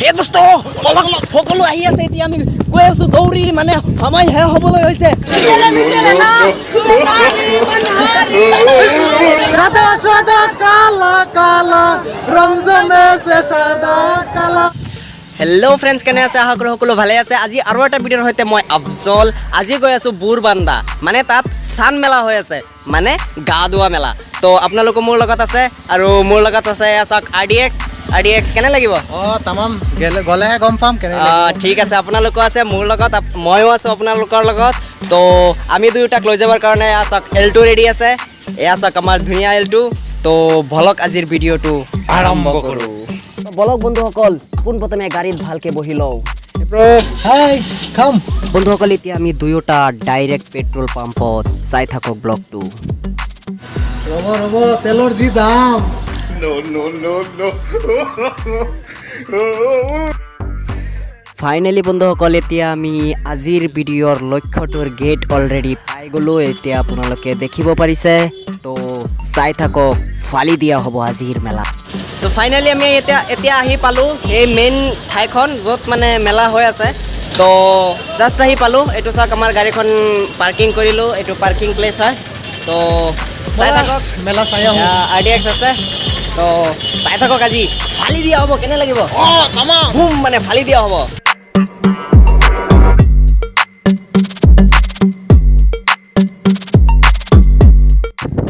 হে দোস্ত সকলো আহি আছে এতিয়া আমি গৈ আছো দৌৰি মানে সময় হে হ'বলৈ হৈছে সাদা সাদা কালা কালা রং জমেছে সাদা কালা। হেল্ল' ফ্ৰেণ্ডছ, কেনে আছে? আশা কৰোঁ সকলো ভালে আছে। আজি আৰু এটা ভিডিঅ'ৰ সৈতে মই আফজল। আজি গৈ আছোঁ বুৰবান্দা, মানে তাত চান মেলা হৈ আছে, মানে গা ধোৱা মেলা। তো আপোনালোকো মোৰ লগত আছে আৰু মোৰ লগত আছে চাওক RDX কেনে লাগিব? তামাম গ'লেহে গম পাম কেনে ঠিক আছে, আপোনালোকো আছে মোৰ লগত, ময়ো আছোঁ আপোনালোকৰ লগত। তো আমি দুয়োটাক লৈ যাবৰ কাৰণে এয়া চাওক L2 ৰেডি আছে, এয়া চাওক আমাৰ ধুনীয়া L2। তো বলক আজিৰ ভিডিঅ'টো আৰম্ভ কৰোঁ। বলক বন্ধুসকল, পোনপ্ৰথমে গাড়ীত ভালকৈ বহি লওঁ। হাই খাম বন্ধুসকল, এতিয়া আমি দুয়োটা ডাইৰেক্ট পেট্ৰল পাম্পত চাই থাকক ব্লগটো। ৰ'ব তেলৰ যি দাম। ফাইনেলি বন্ধুসকল, এতিয়া আমি আজিৰ ভিডিঅ'ৰ লক্ষ্যটোৰ গেট অলৰেডি পাই গ'লোঁ। এতিয়া আপোনালোকে দেখিব পাৰিছে, তো চাই থাকক, ফালি দিয়া হ'ব আজিৰ মেলা। তো ফাইনেলি আমি এতিয়া আহি পালোঁ এই মেইন ঠাইখন য'ত মানে মেলা হৈ আছে। তো জাষ্ট আহি পালোঁ। এইটো চাওক, আমাৰ গাড়ীখন পাৰ্কিং কৰিলোঁ, এইটো পাৰ্কিং প্লেচ হয়। তো চাই থাকক, মেলা চাই আহোঁ। RDX আছে, তো চাই থাকক, আজি ফালি দিয়া হ'ব। কেনে লাগিব? বুম মানে ফালি দিয়া হ'ব।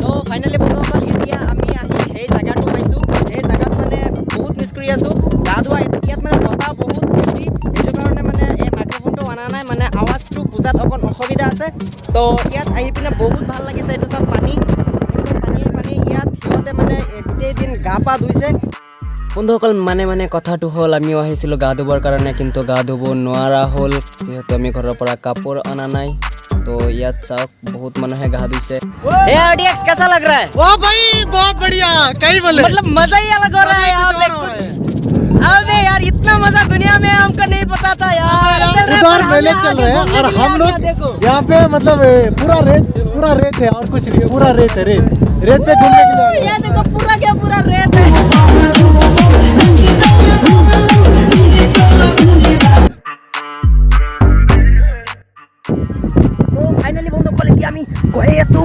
তো ফাইনেলি বন্ধুসকল, এতিয়া আমি আহি সেই জেগাটো পাইছোঁ। এই জেগাত মানে বহুত মিছ কৰি আছোঁ গা ধোৱা। ইয়াত মানে বতাহ বহুত বেছি, সেইটো কাৰণে মানে এই মাইক্ৰফোনটো অনা নাই, মানে আৱাজটো বুজাত অকণ অসুবিধা আছে। তো ইয়াত আহি পিনে বহুত ভাল লাগিছে। এইটো চব পানী, একদম পানী। ইয়াত সিহঁতে মানে গোটেই দিন গা পা ধুইছে। বন্ধুসকল, মানে কথাটো হ'ল, আমিও আহিছিলোঁ গা ধুবৰ কাৰণে, কিন্তু গা ধুব নোৱাৰা হ'ল যিহেতু আমি ঘৰৰ পৰা কাপোৰ অনা নাই। তো ইয়াত চাওক, বহুত মানুহে গা ধুইছে। हे RDX कैसा लग रहा है? ओ भाई बहुत बढ़िया, कहीं बोले मतलब मजा ही अलग हो रहा है यहाँ पे कुछ। अबे यार, इतना मजा दुनिया में हमको नहीं पता था यार। उधर मेले चल रहे हैं और हम लोग यहाँ पे मतलब पूरा रेत है और कुछ नहीं, पूरा रेत है। रेत पे घूमने के लिए ये देखो, पूरा रेत है। ফাইনেলি বন্ধুসকল, এতিয়া আমি গৈ আছোঁ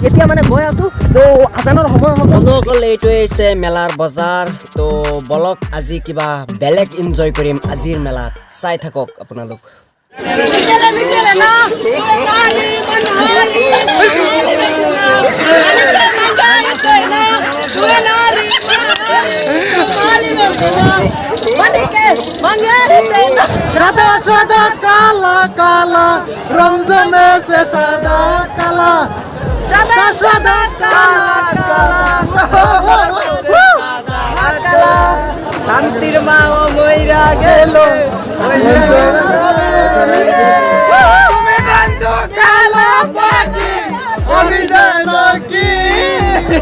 এতিয়া মানে গৈ আছোঁ। তো আজানৰ সময় হ'ব বন্ধুসকল। এইটোৱে হৈছে মেলাৰ বজাৰ। তো বলক আজি কিবা বেলেগ এনজয় কৰিম আজিৰ মেলাত, চাই থাকক আপোনালোক। সাদা সাদা কালা কালা রং জমেছে সাদা কালা সাদা সাদা কালা কালা শান্তির মা ও মইরা গেল,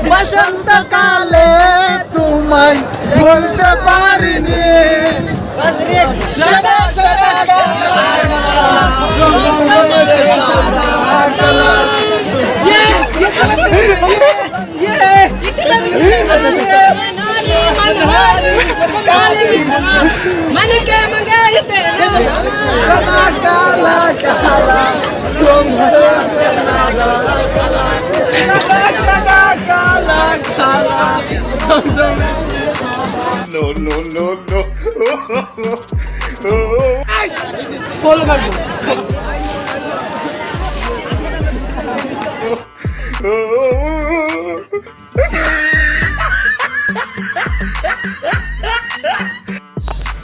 বসন্ত কালে তোমায় বলতে পারিনি। সাদা সাদা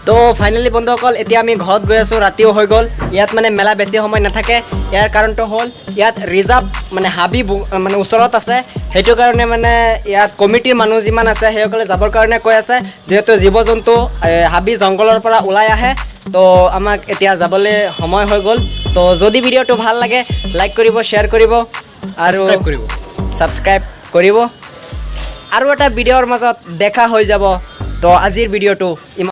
তো ফাইনেলি বন্ধুসকল, এতিয়া আমি ঘৰত গৈ আছোঁ। ৰাতিও হৈ গ'ল। ইয়াত মানে মেলা বেছি সময় নাথাকে। ইয়াৰ কাৰণটো হ'ল, ইয়াত ৰিজাৰ্ভ মানে হাবি মানে ওচৰত আছে, সেইটো কাৰণে মানে ইয়াত কমিটিৰ মানুহ যিমান আছে সেইসকলে যাবৰ কাৰণে কৈ আছে, যিহেতু জীৱ জন্তু হাবি জংঘলৰ পৰা ওলাই আহে। তো আমাক এতিয়া যাবলৈ সময় হৈ গ'ল। তো যদি ভিডিঅ'টো ভাল লাগে, লাইক কৰিব, শ্বেয়াৰ কৰিব আৰু ছাবস্ক্ৰাইব কৰিব। আৰু এটা ভিডিঅ'ৰ মাজত দেখা হৈ যাব। তো আজিৰ ভিডিঅ'টো